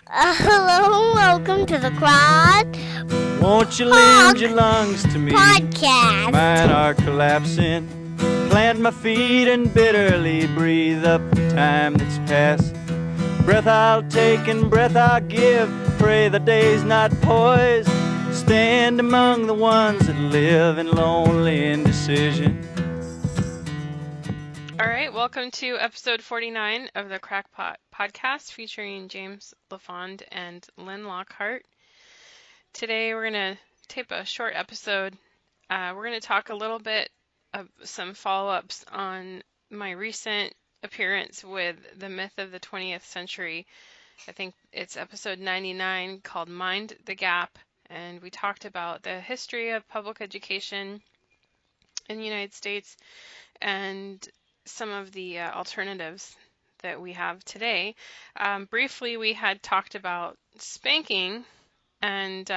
Hello, welcome to the Quad Won't you lend your lungs to me? Podcast. Mine are collapsing. Plant my feet and bitterly breathe up the time that's passed. Breath I'll take and breath I'll give. Pray the day's not poised. Stand among the ones that live in lonely indecision. All right, welcome to episode 49 of the Crackpot Podcast featuring James LaFond and Lynn Lockhart. Today we're going to tape a short episode. We're going to talk a little bit of some follow-ups on my recent appearance with the Myth of the 20th Century. I think it's episode 99 called Mind the Gap, and we talked about the history of public education in the United States and some of the alternatives that we have today. Briefly, we had talked about spanking, and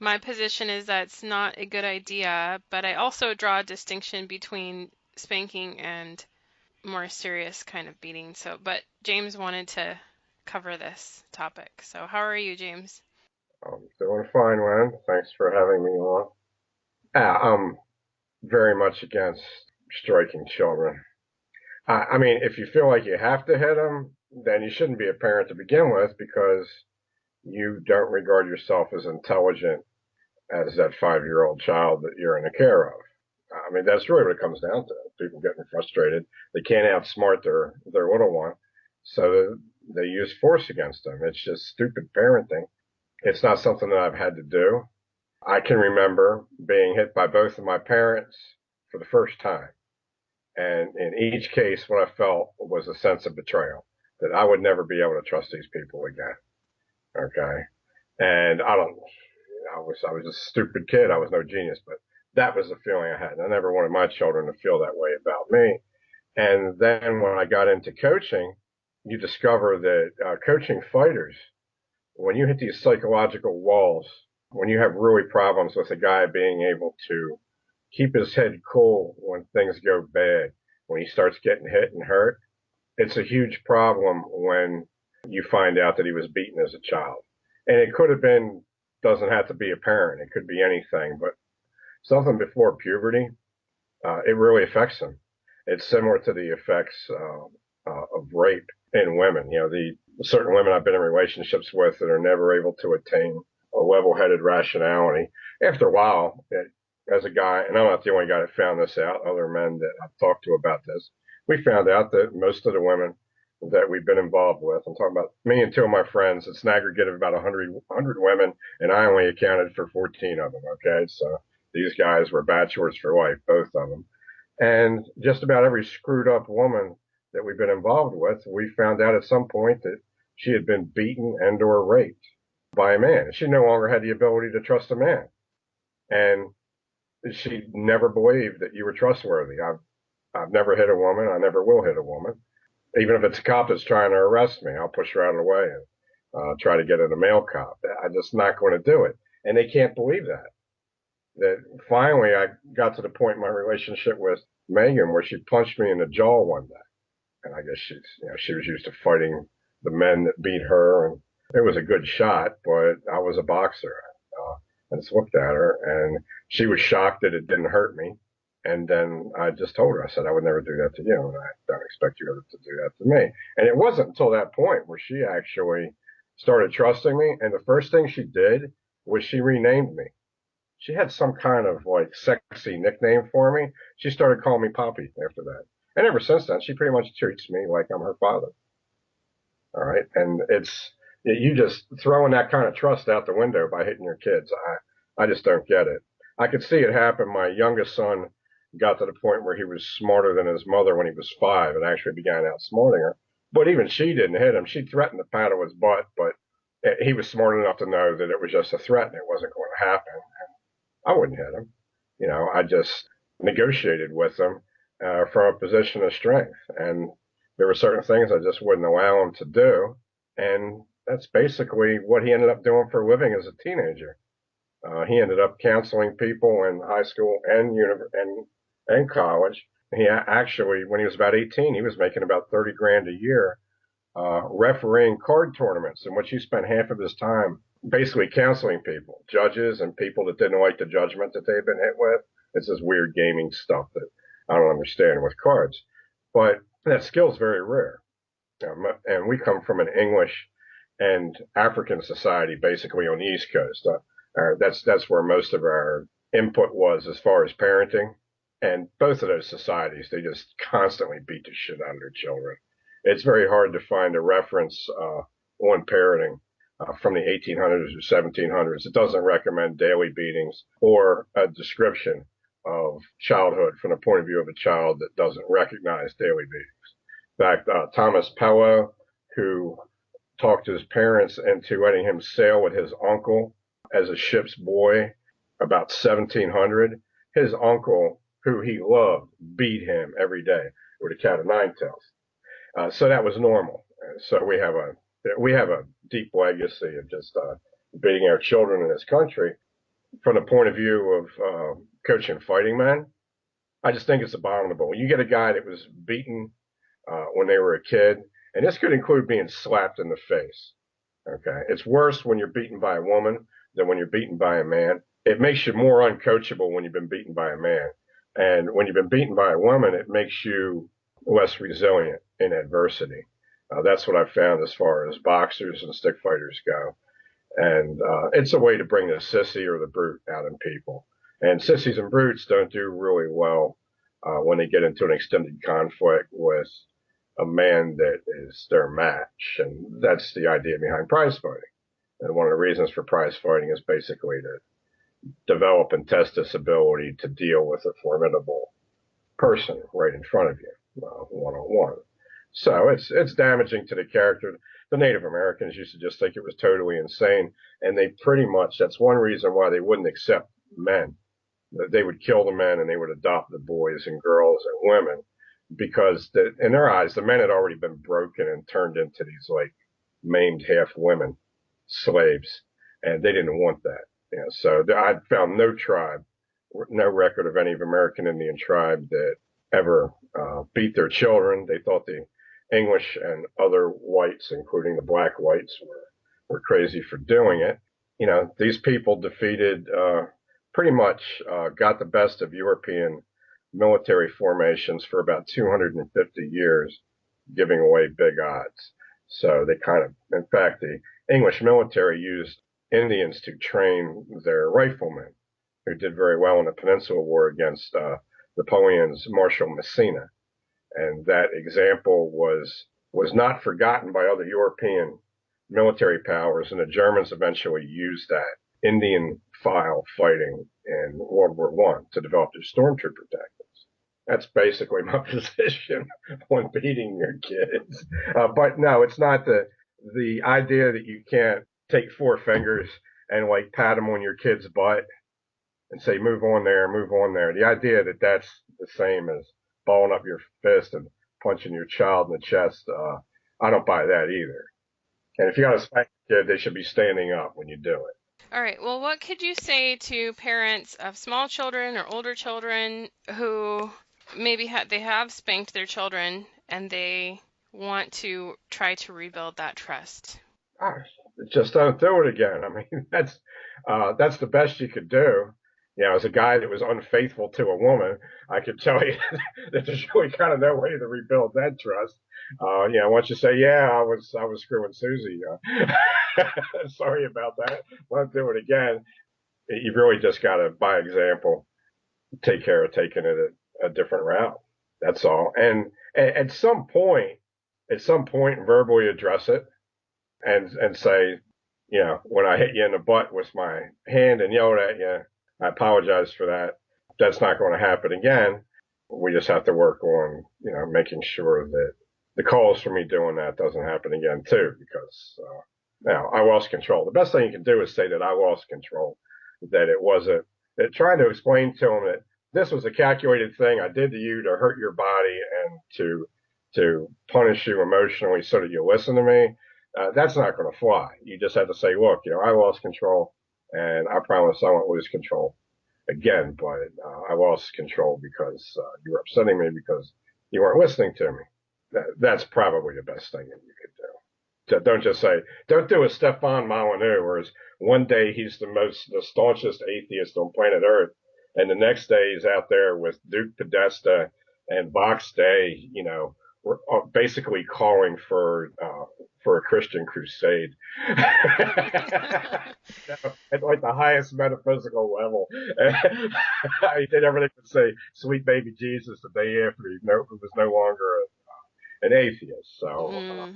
my position is that it's not a good idea, but I also draw a distinction between spanking and more serious kind of beating. But James wanted to cover this topic. So how are you, James? I'm doing fine, Lynn. Thanks for having me on. I'm very much against striking children. I mean, if you feel like you have to hit them, then you shouldn't be a parent to begin with because you don't regard yourself as intelligent as that 5-year-old child that you're in the care of. I mean, that's really what it comes down to. People getting frustrated. They can't outsmart their little one, so they use force against them. It's just stupid parenting. It's not something that I've had to do. I can remember being hit by both of my parents for the first time. And in each case, what I felt was a sense of betrayal, that I would never be able to trust these people again. Okay. And I was a stupid kid. I was no genius, but that was the feeling I had. And I never wanted my children to feel that way about me. And then when I got into coaching, you discover that coaching fighters, when you hit these psychological walls, when you have really problems with a guy being able to keep his head cool when things go bad, when he starts getting hit and hurt, it's a huge problem when you find out that he was beaten as a child. And it could have been, doesn't have to be a parent, it could be anything, but something before puberty, it really affects them. It's similar to the effects of rape in women. You know, the certain women I've been in relationships with that are never able to attain a level-headed rationality. After a while, as a guy, and I'm not the only guy that found this out, other men that I've talked to about this, we found out that most of the women that we've been involved with, I'm talking about me and two of my friends, it's an aggregate of about 100 women, and I only accounted for 14 of them, okay? So these guys were bachelors for life, both of them. And just about every screwed up woman that we've been involved with, we found out at some point that she had been beaten and or raped by a man. She no longer had the ability to trust a man. And she never believed that you were trustworthy. I've never hit a woman. I never will hit a woman. Even if it's a cop that's trying to arrest me, I'll push her out of the way and try to get at a male cop. I'm just not going to do it. And they can't believe that. That finally I got to the point in my relationship with Megan where she punched me in the jaw one day. And I guess she was used to fighting the men that beat her. And it was a good shot, but I was a boxer. I just looked at her and she was shocked that it didn't hurt me. And then I just told her, I said, I would never do that to you. And I don't expect you ever to do that to me. And it wasn't until that point where she actually started trusting me. And the first thing she did was she renamed me. She had some kind of like sexy nickname for me. She started calling me Poppy after that. And ever since then, she pretty much treats me like I'm her father. All right. And you just throwing that kind of trust out the window by hitting your kids. I just don't get it. I could see it happen. My youngest son got to the point where he was smarter than his mother when he was 5 and actually began outsmarting her. But even she didn't hit him. She threatened to paddle his butt, but he was smart enough to know that it was just a threat and it wasn't going to happen. And I wouldn't hit him. You know, I just negotiated with him from a position of strength. And there were certain things I just wouldn't allow him to do. And that's basically what he ended up doing for a living as a teenager. He ended up counseling people in high school and college. He actually, when he was about 18, he was making about 30 grand a year refereeing card tournaments in which he spent half of his time basically counseling people, judges and people that didn't like the judgment that they've been hit with. It's this weird gaming stuff that I don't understand with cards. But that skill is very rare. And we come from an English and African society basically on the East Coast. That's where most of our input was as far as parenting. And both of those societies, they just constantly beat the shit out of their children. It's very hard to find a reference on parenting from the 1800s or 1700s. It doesn't recommend daily beatings or a description of childhood from the point of view of a child that doesn't recognize daily beatings. In fact, Thomas Pellow, who talked his parents into letting him sail with his uncle as a ship's boy about 1700, his uncle, who he loved, beat him every day with a cat of nine tails. So that was normal. So we have a deep legacy of just beating our children in this country. From the point of view of coaching fighting men, I just think it's abominable. You get a guy that was beaten when they were a kid, and this could include being slapped in the face. Okay, it's worse when you're beaten by a woman than when you're beaten by a man. It makes you more uncoachable when you've been beaten by a man. And when you've been beaten by a woman, it makes you less resilient in adversity. That's what I've found as far as boxers and stick fighters go. And it's a way to bring the sissy or the brute out in people. And sissies and brutes don't do really well when they get into an extended conflict with a man that is their match. And that's the idea behind prize fighting. And one of the reasons for prize fighting is basically to develop and test this ability to deal with a formidable person right in front of you, one-on-one. So it's damaging to the character. The Native Americans used to just think it was totally insane, and they pretty much, that's one reason why they wouldn't accept men. They would kill the men and they would adopt the boys and girls and women because in their eyes, the men had already been broken and turned into these like maimed half women slaves, and they didn't want that. Yeah, so I found no tribe, no record of any American Indian tribe that ever beat their children. They thought the English and other whites, including the black whites, were crazy for doing it. You know, these people defeated, pretty much got the best of European military formations for about 250 years, giving away big odds. So they in fact, the English military used Indians to train their riflemen, who did very well in the Peninsula War against Napoleon's Marshal Massena. And that example was not forgotten by other European military powers, and the Germans eventually used that Indian file fighting in World War I to develop their stormtrooper tactics. That's basically my position on beating your kids. But no, it's not the idea that you can't take four fingers and like pat them on your kid's butt and say, move on there, move on there. The idea that that's the same as balling up your fist and punching your child in the chest, I don't buy that either. And if you got a spank kid, they should be standing up when you do it. All right. Well, what could you say to parents of small children or older children who maybe they have spanked their children and they want to try to rebuild that trust? Just don't do it again. I mean, that's the best you could do. You know, as a guy that was unfaithful to a woman, I could tell you that there's really kind of no way to rebuild that trust. You know, once you say, yeah, I was screwing Susie, sorry about that, won't do it again. You really just got to, by example, take care of taking it a different route. That's all. And at some point, verbally address it and say, you know, when I hit you in the butt with my hand and yelled at you, I apologize for that. That's not going to happen again. We just have to work on, you know, making sure that the calls for me doing that doesn't happen again too, because now I lost control. The best thing you can do is say that I lost control, that it wasn't, that trying to explain to them that this was a calculated thing I did to you to hurt your body and to punish you emotionally so that you listen to me. That's not going to fly. You just have to say, look, you know, I lost control. And I promise I won't lose control again, but I lost control because you were upsetting me because you weren't listening to me. That's probably the best thing that you could do. Don't just say, don't do a Stefan Molyneux, whereas one day he's the staunchest atheist on planet Earth, and the next day he's out there with Duke Podesta and Box Day, we're basically calling for a Christian crusade at like the highest metaphysical level. He did everything but say "Sweet baby Jesus" the day after he was no longer an atheist. So.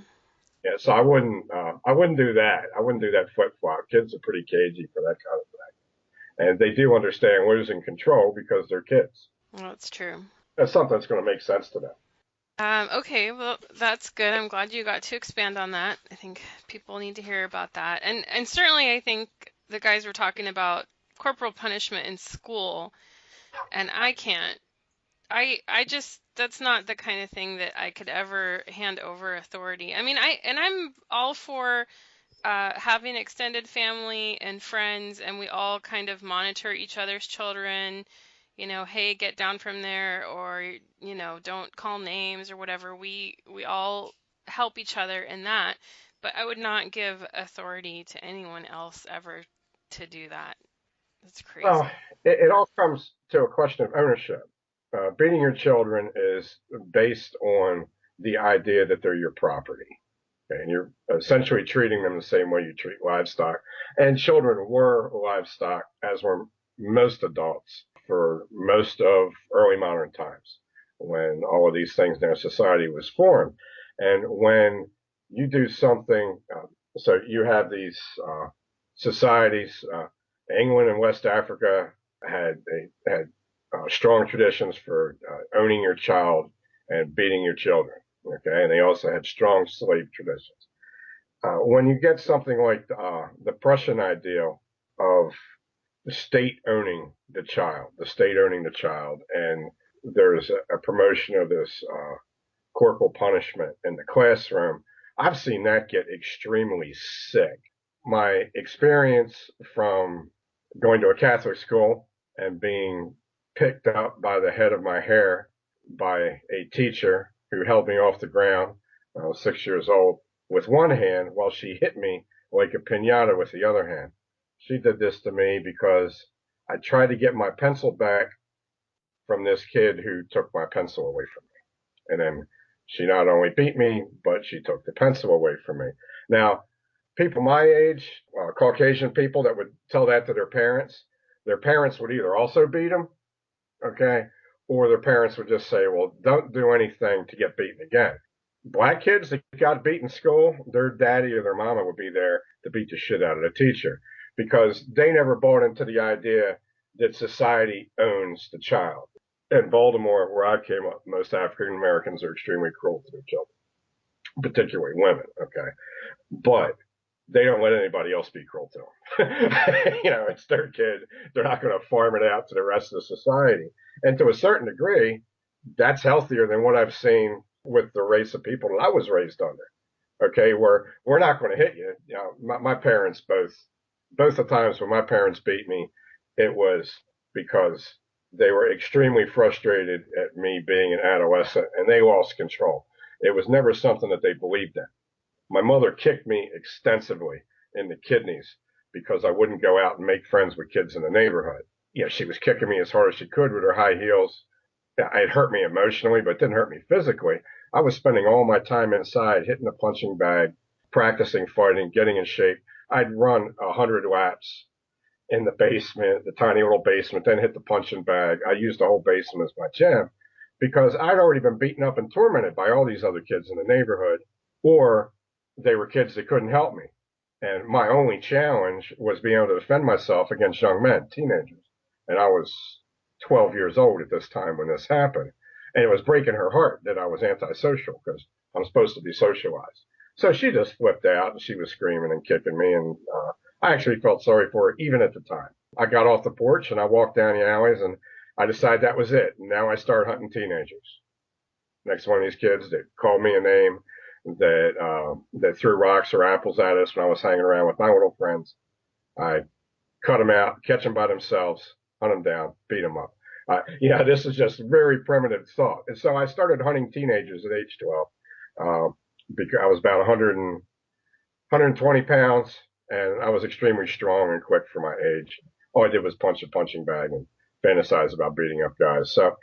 Yeah, so I wouldn't do that. I wouldn't do that flip flop. Kids are pretty cagey for that kind of thing, and they do understand losing control because they're kids. Well, that's true. That's something that's going to make sense to them. Okay, well, that's good. I'm glad you got to expand on that. I think people need to hear about that. And certainly I think the guys were talking about corporal punishment in school, and I can't. I just, that's not the kind of thing that I could ever hand over authority. I mean, I'm all for having extended family and friends, and we all kind of monitor each other's children. Hey, get down from there, or, don't call names or whatever. We all help each other in that, but I would not give authority to anyone else ever to do that. That's crazy. Well, it all comes to a question of ownership. Beating your children is based on the idea that they're your property. Okay? And you're essentially treating them the same way you treat livestock. And children were livestock, as were most adults, for most of early modern times, when all of these things in our society was formed. And when you do something, so you have these societies, England and West Africa had strong traditions for owning your child and beating your children. Okay, and they also had strong slave traditions. When you get something like the Prussian ideal of the state owning the child, and there's a promotion of this corporal punishment in the classroom, I've seen that get extremely sick. My experience from going to a Catholic school and being picked up by the head of my hair by a teacher who held me off the ground when I was 6 years old with one hand while she hit me like a piñata with the other hand. She did this to me because I tried to get my pencil back from this kid who took my pencil away from me. And then she not only beat me, but she took the pencil away from me. Now, people my age, Caucasian people that would tell that to their parents would either also beat them, okay, or their parents would just say, well, don't do anything to get beaten again. Black kids that got beat in school, their daddy or their mama would be there to beat the shit out of the teacher, because they never bought into the idea that society owns the child. In Baltimore, where I came up, most African Americans are extremely cruel to their children, particularly women, okay? But they don't let anybody else be cruel to them. It's their kid. They're not going to farm it out to the rest of the society. And to a certain degree, that's healthier than what I've seen with the race of people that I was raised under. Okay, where we're not going to hit you. My parents both the times when my parents beat me, it was because they were extremely frustrated at me being an adolescent, and they lost control. It was never something that they believed in. My mother kicked me extensively in the kidneys because I wouldn't go out and make friends with kids in the neighborhood. She was kicking me as hard as she could with her high heels. It hurt me emotionally, but it didn't hurt me physically. I was spending all my time inside, hitting the punching bag, practicing fighting, getting in shape. I'd run 100 laps in the basement, the tiny little basement, then hit the punching bag. I used the whole basement as my gym because I'd already been beaten up and tormented by all these other kids in the neighborhood, or they were kids that couldn't help me. And my only challenge was being able to defend myself against young men, teenagers. And I was 12 years old at this time when this happened. And it was breaking her heart that I was antisocial because I'm supposed to be socialized. So she just flipped out and she was screaming and kicking me. And I actually felt sorry for her even at the time. I got off the porch and I walked down the alleys and I decided that was it. And now I started hunting teenagers. Next one of these kids that called me a name, that threw rocks or apples at us when I was hanging around with my little friends. I cut them out, catch them by themselves, hunt them down, beat them up. This is just very primitive thought. And so I started hunting teenagers at age 12, because I was about 120 pounds, and I was extremely strong and quick for my age. All I did was punch a punching bag and fantasize about beating up guys. So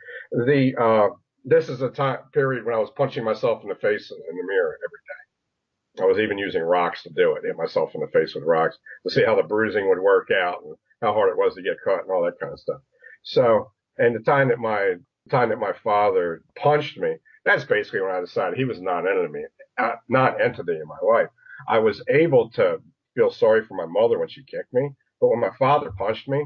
this is a time period when I was punching myself in the face in the mirror every day. I was even using rocks to do it, hit myself in the face with rocks to see how the bruising would work out and how hard it was to get cut and all that kind of stuff. So, and the time that my father punched me, that's basically when I decided he was non-entity in my life. I was able to feel sorry for my mother when she kicked me, but when my father punched me,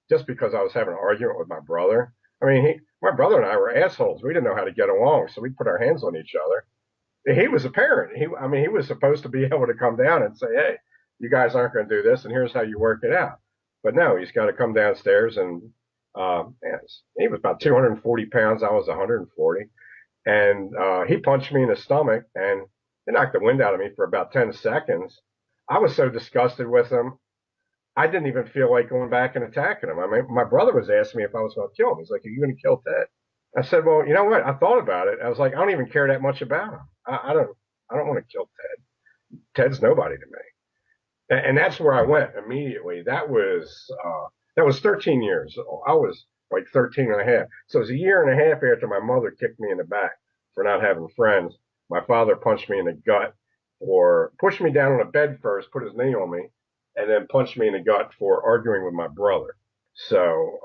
just because I was having an argument with my brother, I mean, my brother and I were assholes. We didn't know how to get along, so we put our hands on each other. He was a parent. He was supposed to be able to come down and say, hey, you guys aren't going to do this, and here's how you work it out. But no, he's got to come downstairs, and he was about 240 pounds. I was 140. And he punched me in the stomach, and it knocked the wind out of me for about 10 seconds. I was so disgusted with him, I didn't even feel like going back and attacking him. I mean, my brother was asking me if I was going to kill him. He's like, are you going to kill Ted? I said, well, you know what? I thought about it. I was like, I don't even care that much about him. I don't want to kill Ted. Ted's nobody to me. And that's where I went immediately. That was 13 years old. I was like 13 and a half. So it was a year and a half after my mother kicked me in the back for not having friends. My father punched me in the gut or pushed me down on a bed first, put his knee on me, and then punched me in the gut for arguing with my brother. So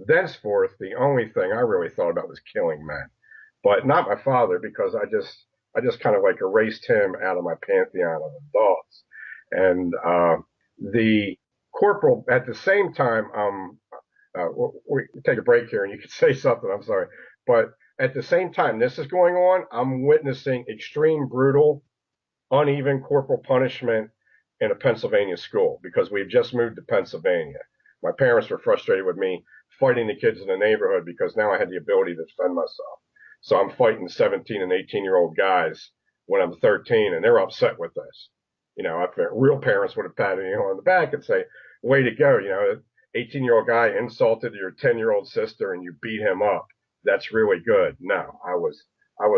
thenceforth, the only thing I really thought about was killing men, but not my father, because I just kind of like erased him out of my pantheon of adults. And the corporal at the same time, we take a break here and you can say something, I'm sorry. But at the same time this is going on, I'm witnessing extreme, brutal, uneven corporal punishment in a Pennsylvania school because we've just moved to Pennsylvania. My parents were frustrated with me fighting the kids in the neighborhood because now I had the ability to defend myself. So I'm fighting 17 and 18-year-old guys when I'm 13, and they're upset with this. You know, real parents would have patted me on the back and say, way to go. You know, 18-year-old guy insulted your 10-year-old sister and you beat him up. That's really good. No, I was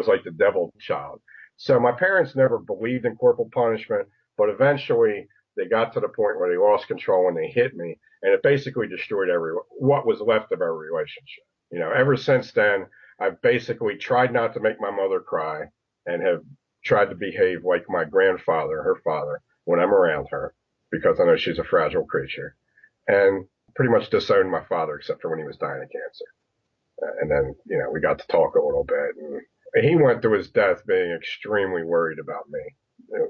like the devil child. So my parents never believed in corporal punishment, but eventually they got to the point where they lost control and they hit me, and it basically destroyed what was left of our relationship. You know, ever since then, I've basically tried not to make my mother cry and have tried to behave like my grandfather, her father, when I'm around her, because I know she's a fragile creature, and pretty much disowned my father except for when he was dying of cancer. And then, you know, we got to talk a little bit, and he went through his death being extremely worried about me,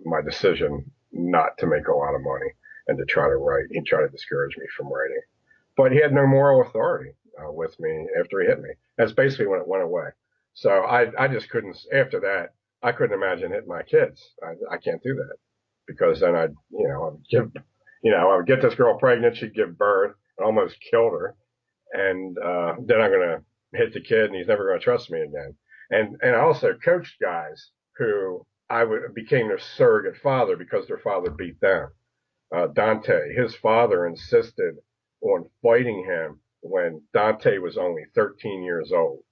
my decision not to make a lot of money and to try to write. He tried to discourage me from writing, but he had no moral authority with me after he hit me. That's basically when it went away. So I just couldn't, after that, I couldn't imagine hitting my kids. I can't do that because then I would get this girl pregnant. She'd give birth. I almost killed her. And then I'm going to hit the kid and he's never going to trust me again. And I also coached guys who became their surrogate father because their father beat them. Dante, his father insisted on fighting him when Dante was only 13 years old.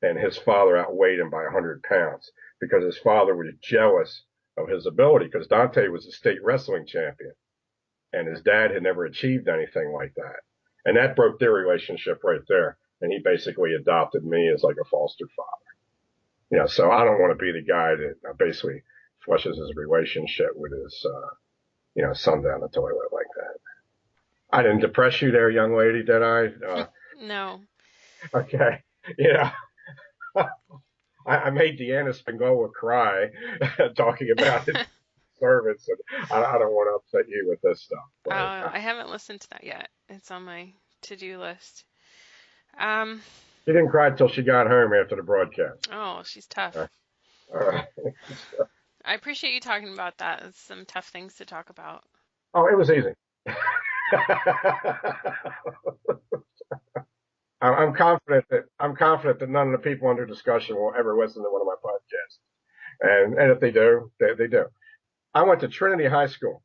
And his father outweighed him by 100 pounds because his father was jealous of his ability because Dante was a state wrestling champion and his dad had never achieved anything like that. And that broke their relationship right there. And he basically adopted me as like a foster father. You know, so I don't want to be the guy that basically flushes his relationship with his, son down the toilet like that. I didn't depress you there, young lady, did I? No. Okay. Yeah. I made Deanna Spingola cry talking about his servants, and I don't want to upset you with this stuff. But, I haven't listened to that yet. It's on my to-do list. She didn't cry until she got home after the broadcast. Oh, she's tough. All right. I appreciate you talking about that. It's some tough things to talk about. Oh, it was easy. I'm confident that none of the people under discussion will ever listen to one of my podcasts. And if they do, they do. I went to Trinity High School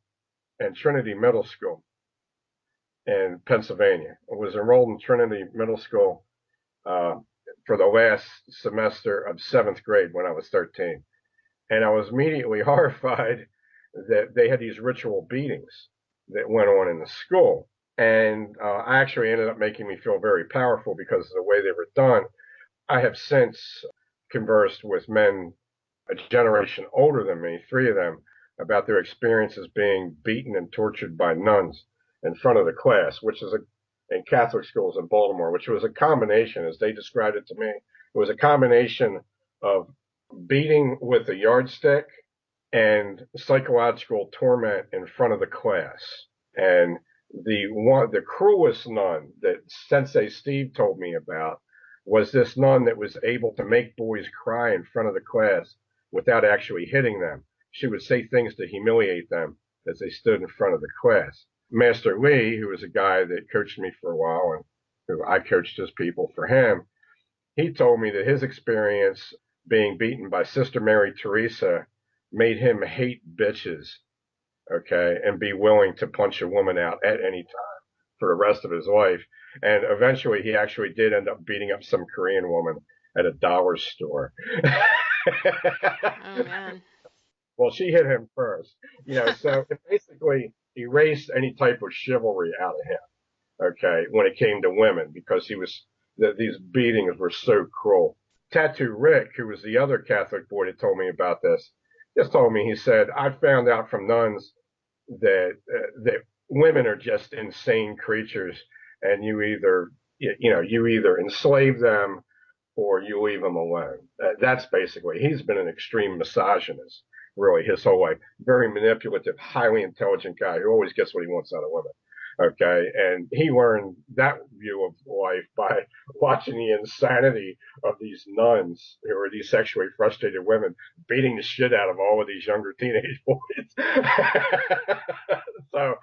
and Trinity Middle School in Pennsylvania. I was enrolled in Trinity Middle School for the last semester of 7th grade when I was 13. And I was immediately horrified that they had these ritual beatings that went on in the school. And I actually ended up making me feel very powerful because of the way they were done. I have since conversed with men a generation older than me, 3 of them, about their experiences being beaten and tortured by nuns in front of the class, which is in Catholic schools in Baltimore, which was a combination, as they described it to me, it was a combination of beating with a yardstick and psychological torment in front of the class. And the cruelest nun that Sensei Steve told me about was this nun that was able to make boys cry in front of the class without actually hitting them. She would say things to humiliate them as they stood in front of the class. Master Lee, who was a guy that coached me for a while and who I coached his people for him, he told me that his experience being beaten by Sister Mary Teresa made him hate bitches, okay, and be willing to punch a woman out at any time for the rest of his life. And eventually he actually did end up beating up some Korean woman at a dollar store. Oh, man. Well, she hit him first, so it basically erased any type of chivalry out of him, okay, when it came to women, because these beatings were so cruel. Tattoo Rick, who was the other Catholic boy that told me about this, just told me, he said, I found out from nuns that women are just insane creatures, and you either enslave them or you leave them alone. That's basically, he's been an extreme misogynist, really, his whole life. Very manipulative, highly intelligent guy who always gets what he wants out of women. Okay, and he learned that view of life by watching the insanity of these nuns who are these sexually frustrated women beating the shit out of all of these younger teenage boys. So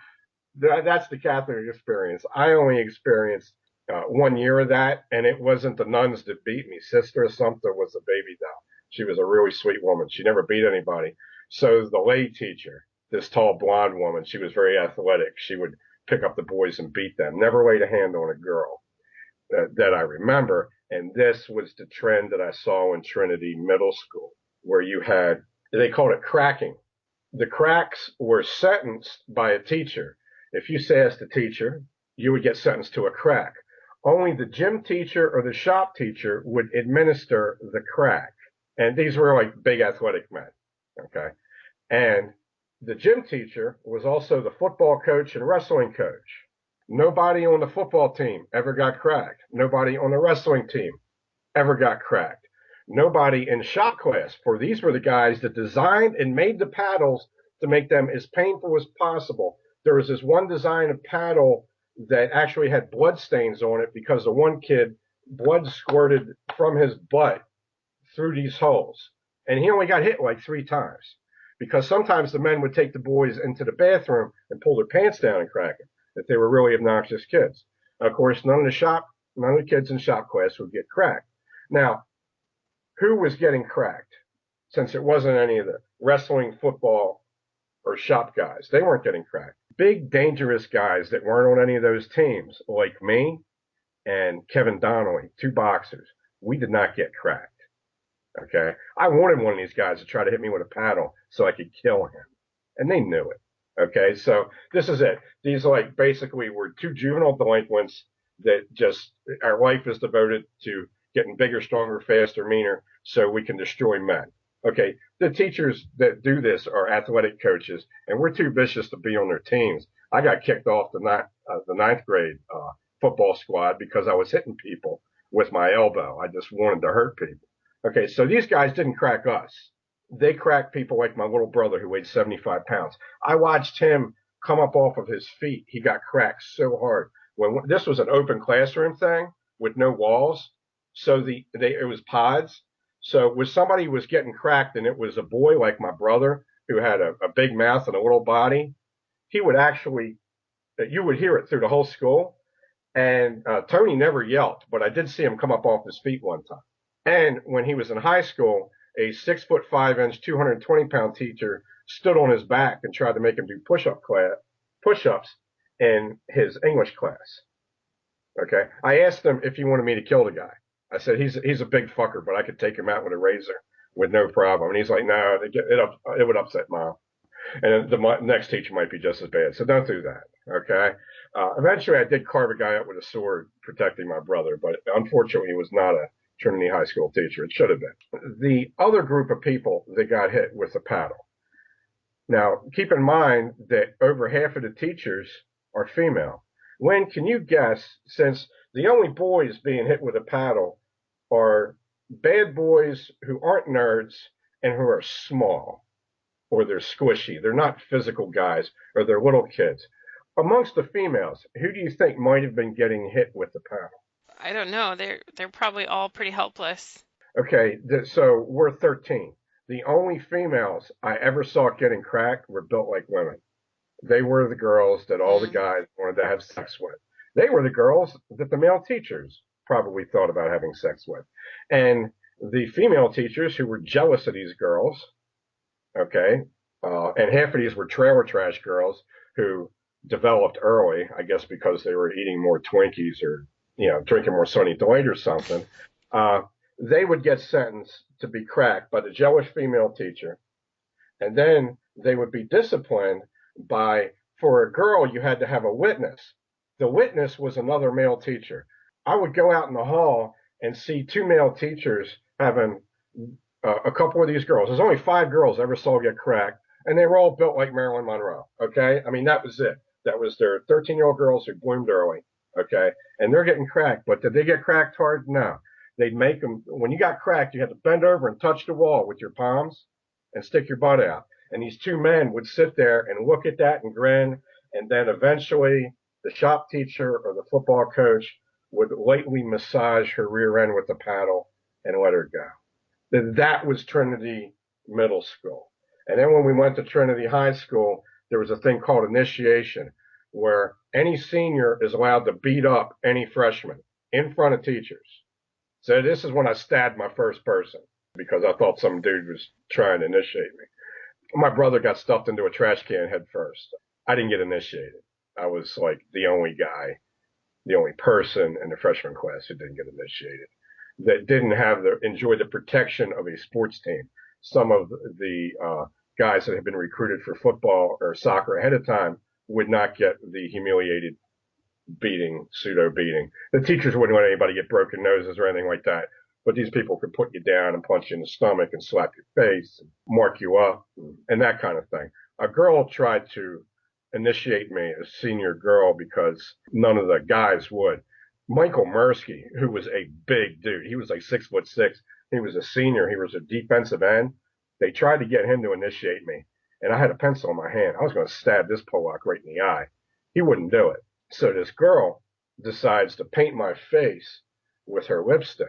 that's the Catholic experience. I only experienced 1 year of that, and it wasn't the nuns that beat me. Sister Assumpta was a baby doll. She was a really sweet woman. She never beat anybody. So the lay teacher, this tall blonde woman, she was very athletic. She would pick up the boys and beat them. Never laid a hand on a girl that I remember. And this was the trend that I saw in Trinity Middle School, where you had, they called it cracking. The cracks were sentenced by a teacher. If you sassed a teacher, you would get sentenced to a crack. Only the gym teacher or the shop teacher would administer the crack. And these were like big athletic men. Okay. And the gym teacher was also the football coach and wrestling coach. Nobody on the football team ever got cracked. Nobody on the wrestling team ever got cracked. Nobody in shop class, for these were the guys that designed and made the paddles to make them as painful as possible. There was this one design of paddle that actually had blood stains on it because the one kid, blood squirted from his butt through these holes. And he only got hit like 3 times. Because sometimes the men would take the boys into the bathroom and pull their pants down and crack them if they were really obnoxious kids. Of course, none of the kids in shop class would get cracked. Now, who was getting cracked? Since it wasn't any of the wrestling, football, or shop guys. They weren't getting cracked. Big, dangerous guys that weren't on any of those teams, like me and Kevin Donnelly, 2 boxers, we did not get cracked. Okay. I wanted one of these guys to try to hit me with a paddle so I could kill him. And they knew it. Okay. So this is it. These basically were 2 juvenile delinquents that just, our life is devoted to getting bigger, stronger, faster, meaner so we can destroy men. Okay. The teachers that do this are athletic coaches, and we're too vicious to be on their teams. I got kicked off the 9th grade football squad because I was hitting people with my elbow. I just wanted to hurt people. Okay, so these guys didn't crack us. They cracked people like my little brother who weighed 75 pounds. I watched him come up off of his feet. He got cracked so hard. When this was an open classroom thing with no walls, so it was pods. So when somebody was getting cracked and it was a boy like my brother who had a big mouth and a little body, he would actually, you would hear it through the whole school. And Tony never yelped, but I did see him come up off his feet one time. And when he was in high school, a 6'5", 220-pound teacher stood on his back and tried to make him do push-ups in his English class. Okay. I asked him if he wanted me to kill the guy. I said, he's a big fucker, but I could take him out with a razor with no problem. And he's like, no, it would upset Mom. And the next teacher might be just as bad. So don't do that. Okay. Eventually I did carve a guy up with a sword protecting my brother, but unfortunately he was not a Trinity High School teacher. It should have been. The other group of people that got hit with a paddle. Now, keep in mind that over half of the teachers are female. When can you guess, since the only boys being hit with a paddle are bad boys who aren't nerds and who are small, or they're squishy. They're not physical guys, or they're little kids. Amongst the females, who do you think might have been getting hit with the paddle? I don't know. They're probably all pretty helpless. Okay, so we're 13. The only females I ever saw getting cracked were built like women. They were the girls that all the guys wanted to have sex with. They were the girls that the male teachers probably thought about having sex with. And the female teachers who were jealous of these girls, okay, and half of these were trailer trash girls who developed early, I guess because they were eating more Twinkies or, drinking more Sunny Delight or something. They would get sentenced to be cracked by the jealous female teacher. And then they would be disciplined for a girl, you had to have a witness. The witness was another male teacher. I would go out in the hall and see two male teachers having a couple of these girls. There's only 5 girls I ever saw get cracked, and they were all built like Marilyn Monroe, okay? I mean, that was it. That was their 13-year-old girls who bloomed early, okay? And they're getting cracked, but did they get cracked hard? No. They'd make them, when you got cracked, you had to bend over and touch the wall with your palms and stick your butt out. And these 2 men would sit there and look at that and grin, and then eventually the shop teacher or the football coach would lightly massage her rear end with a paddle and let her go. That was Trinity Middle School. And then when we went to Trinity High School, there was a thing called initiation, where any senior is allowed to beat up any freshman in front of teachers. So this is when I stabbed my first person because I thought some dude was trying to initiate me. My brother got stuffed into a trash can head first. I didn't get initiated. I was like the only guy, the only person in the freshman class who didn't get initiated, that didn't enjoy the protection of a sports team. Some of the guys that had been recruited for football or soccer ahead of time would not get the humiliated beating, pseudo beating. The teachers wouldn't let anybody get broken noses or anything like that. But these people could put you down and punch you in the stomach and slap your face and mark you up and that kind of thing. A girl tried to initiate me, a senior girl, because none of the guys would. Michael Mursky, who was a big dude, he was like 6'6". He was a senior. He was a defensive end. They tried to get him to initiate me, and I had a pencil in my hand. I was going to stab this Polak right in the eye. He wouldn't do it. So this girl decides to paint my face with her lipstick.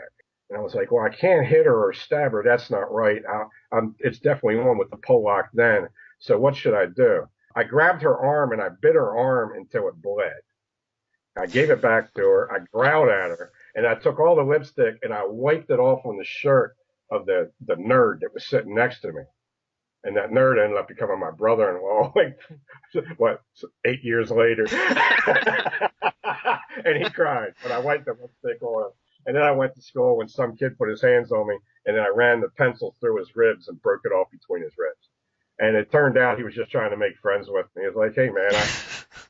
And I was like, well, I can't hit her or stab her. That's not right. It's definitely on with the Polak then. So what should I do? I grabbed her arm and I bit her arm until it bled. I gave it back to her. I growled at her and I took all the lipstick and I wiped it off on the shirt of the nerd that was sitting next to me. And that nerd ended up becoming my brother-in-law, like, 8 years later. And he cried, but I wiped the lipstick on him. And then I went to school when some kid put his hands on me, and then I ran the pencil through his ribs and broke it off between his ribs. And it turned out he was just trying to make friends with me. He was like, hey, man,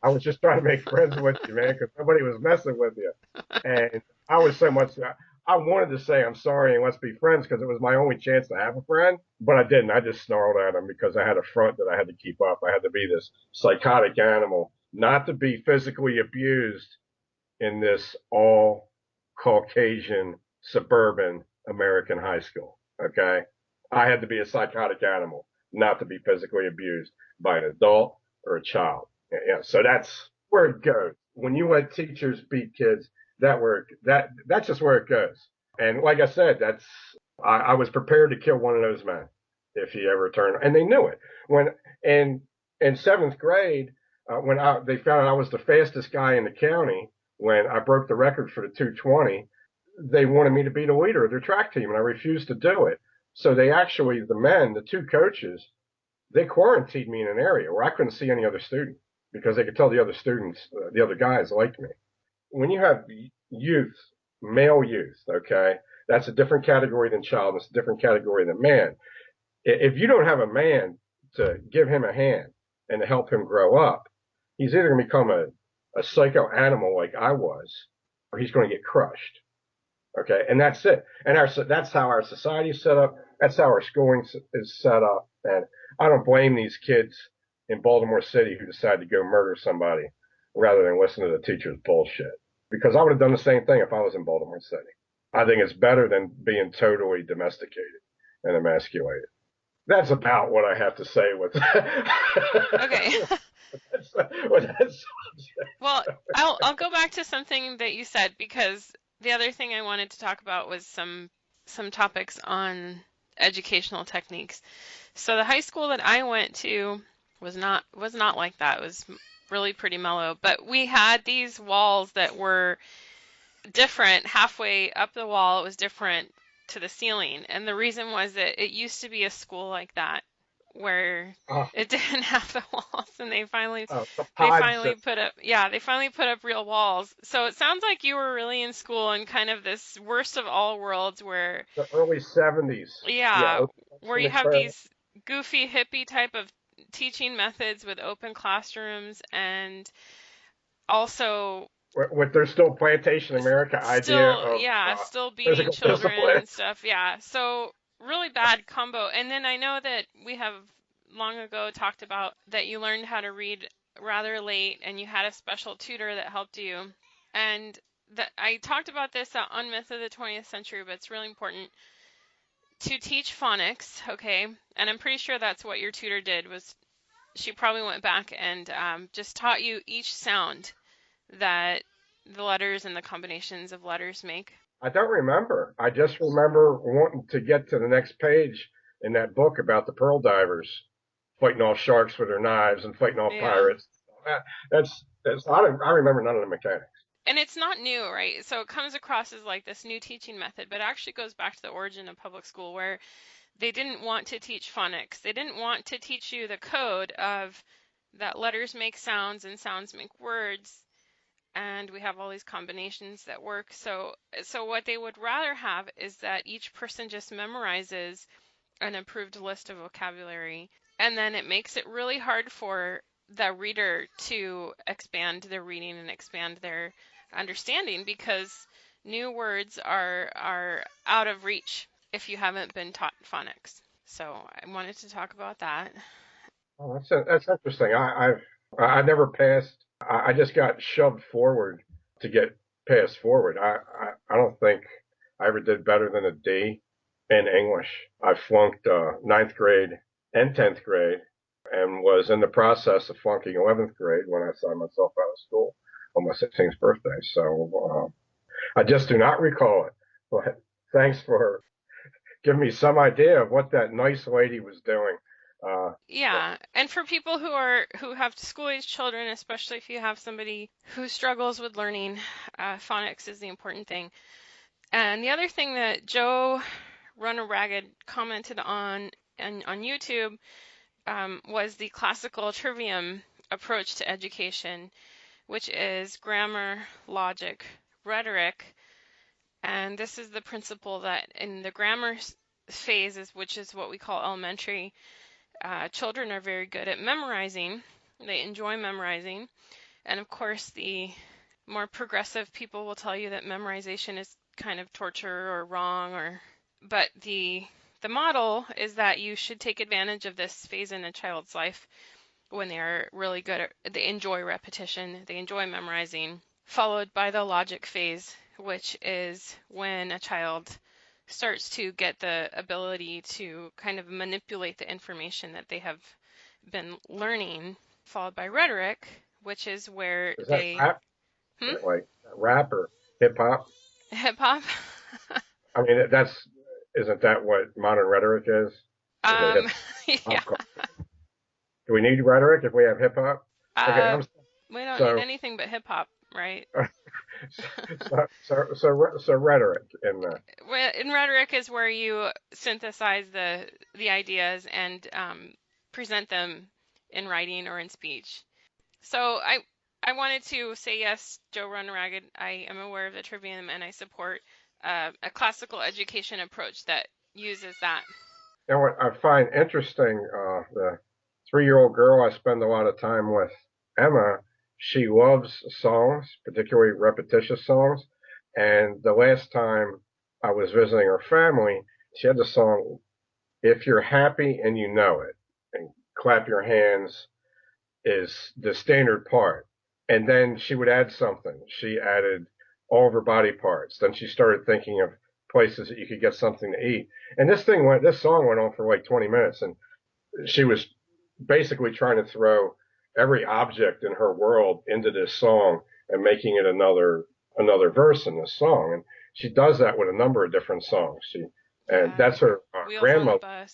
I was just trying to make friends with you, man, because nobody was messing with you. And I was so much, I wanted to say I'm sorry and let's be friends because it was my only chance to have a friend, but I didn't. I just snarled at him because I had a front that I had to keep up. I had to be this psychotic animal, not to be physically abused in this all Caucasian suburban American high school. Okay. I had to be a psychotic animal, not to be physically abused by an adult or a child. Yeah. So that's where it goes. When you let teachers beat kids, that's just where it goes. And like I said, I was prepared to kill one of those men if he ever turned, and they knew it. When in 7th grade, when they found out I was the fastest guy in the county, when I broke the record for the 220, they wanted me to be the leader of their track team, and I refused to do it. So the 2 coaches, they quarantined me in an area where I couldn't see any other student because they could tell the other students, the other guys liked me. When you have youth, male youth, okay, that's a different category than child. It's a different category than man. If you don't have a man to give him a hand and to help him grow up, he's either going to become a psycho animal like I was, or he's going to get crushed. Okay, and that's it. And that's how our society is set up. That's how our schooling is set up. And I don't blame these kids in Baltimore City who decide to go murder somebody rather than listen to the teacher's bullshit. Because I would have done the same thing if I was in Baltimore City. I think it's better than being totally domesticated and emasculated. That's about what I have to say with Okay. with that subject. Well, I'll go back to something that you said, because the other thing I wanted to talk about was some topics on educational techniques. So the high school that I went to was not like that. It was really pretty mellow, but we had these walls that were different. Halfway up the wall, it was different to the ceiling, and the reason was that it used to be a school like that where it didn't have the walls, and they finally put up real walls. So it sounds like you were really in school in kind of this worst of all worlds, where the early 70s. Yeah, where you have these goofy hippie type of teaching methods with open classrooms, and also with their still Plantation America idea of still beating children discipline and stuff. Yeah, so really bad combo. And then I know that we have long ago talked about that you learned how to read rather late, and you had a special tutor that helped you. And that I talked about this on Myth of the 20th Century, but it's really important to teach phonics, okay? And I'm pretty sure that's what your tutor did. Was she probably went back and just taught you each sound that the letters and the combinations of letters make. I don't remember. I just remember wanting to get to the next page in that book about the pearl divers fighting off sharks with their knives and fighting off pirates. I remember none of the mechanics. And it's not new, right? So it comes across as like this new teaching method, but it actually goes back to the origin of public school, where they didn't want to teach phonics. They didn't want to teach you the code of that letters make sounds and sounds make words, and we have all these combinations that work. So what they would rather have is that each person just memorizes an approved list of vocabulary, and then it makes it really hard for the reader to expand their reading and expand their understanding, because new words are out of reach if you haven't been taught phonics. So I wanted to talk about that. Oh, that's interesting. I never passed. I just got shoved forward to get passed forward. I don't think I ever did better than a D in English. I flunked 9th grade and 10th grade, and was in the process of flunking 11th grade when I signed myself out of school on my 16th birthday. So I just do not recall it. But thanks for giving me some idea of what that nice lady was doing. And for people who have school-age children, especially if you have somebody who struggles with learning, phonics is the important thing. And the other thing that Joe Runner Ragged commented on YouTube was the classical trivium approach to education, which is grammar, logic, rhetoric. And this is the principle that in the grammar phase, which is what we call elementary, children are very good at memorizing. They enjoy memorizing. And of course, the more progressive people will tell you that memorization is kind of torture or wrong, but the model is that you should take advantage of this phase in a child's life when they are really good they enjoy repetition, they enjoy memorizing, followed by the logic phase, which is when a child starts to get the ability to kind of manipulate the information that they have been learning, followed by rhetoric, which is where is that rap? Like rap or hip hop? Hip hop? I mean, isn't that what modern rhetoric is? Yeah. Do we need rhetoric if we have hip hop? Okay, we don't need anything but hip hop, right? so rhetoric in that. In rhetoric is where you synthesize the ideas and present them in writing or in speech. So I wanted to say yes, Joe Run Ragged. I am aware of the trivium, and I support a classical education approach that uses that. And what I find interesting, 3-year-old girl I spend a lot of time with, Emma, she loves songs, particularly repetitious songs. And the last time I was visiting her family, she had the song, If You're Happy and You Know It, and clap your hands is the standard part. And then she would add something. She added all of her body parts. Then she started thinking of places that you could get something to eat. And this song went on for like 20 minutes. And she was basically trying to throw every object in her world into this song and making it another verse in this song. And she does that with a number of different songs. And that's her grandmother.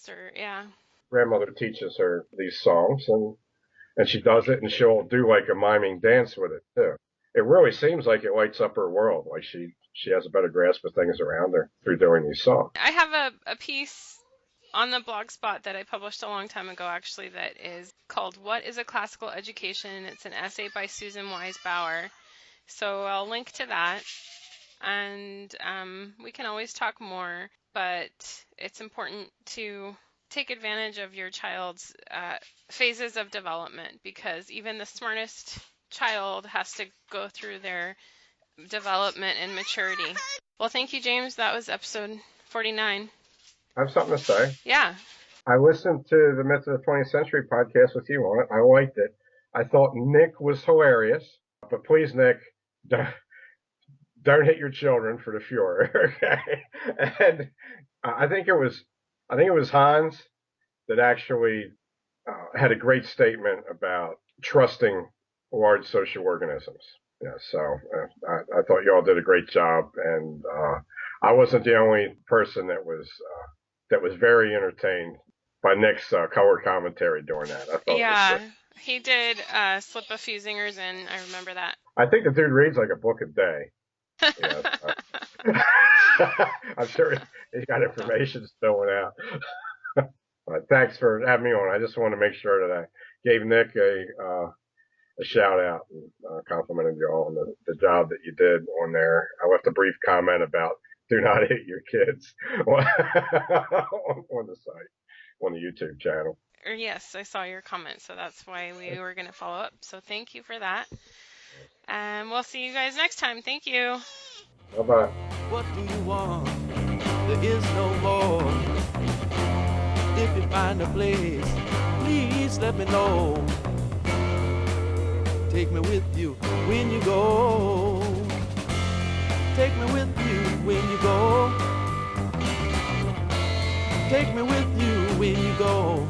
Grandmother teaches her these songs, and she does it, and she'll do like a miming dance with it too. It really seems like it lights up her world. Like she has a better grasp of things around her through doing these songs. I have a piece on the blog spot that I published a long time ago, actually, that is called What is a Classical Education? It's an essay by Susan Wise Bauer. So I'll link to that, and we can always talk more, but it's important to take advantage of your child's phases of development, because even the smartest child has to go through their development and maturity. Well, thank you, James. That was episode 49. I have something to say. Yeah. I listened to the Myth of the 20th Century podcast with you on it. I liked it. I thought Nick was hilarious. But please, Nick, don't hit your children for the Fuhrer, okay? And I think it was Hans that actually had a great statement about trusting large social organisms. Yeah, so I thought you all did a great job, and I wasn't the only person that was very entertained by Nick's color commentary during that. I thought he did slip a few zingers in. I remember that. I think the dude reads like a book a day. I'm sure he's got information spilling out. But thanks for having me on. I just want to make sure that I gave Nick a shout out and complimented you all on the job that you did on there. I left a brief comment about do not hit your kids on the site, on the YouTube channel. Yes, I saw your comment, so that's why we were going to follow up. So thank you for that. And we'll see you guys next time. Thank you. Bye-bye. What do you want? There is no more. If you find a place, please let me know. Take me with you when you go. Take me with you when you go. Take me with you when you go.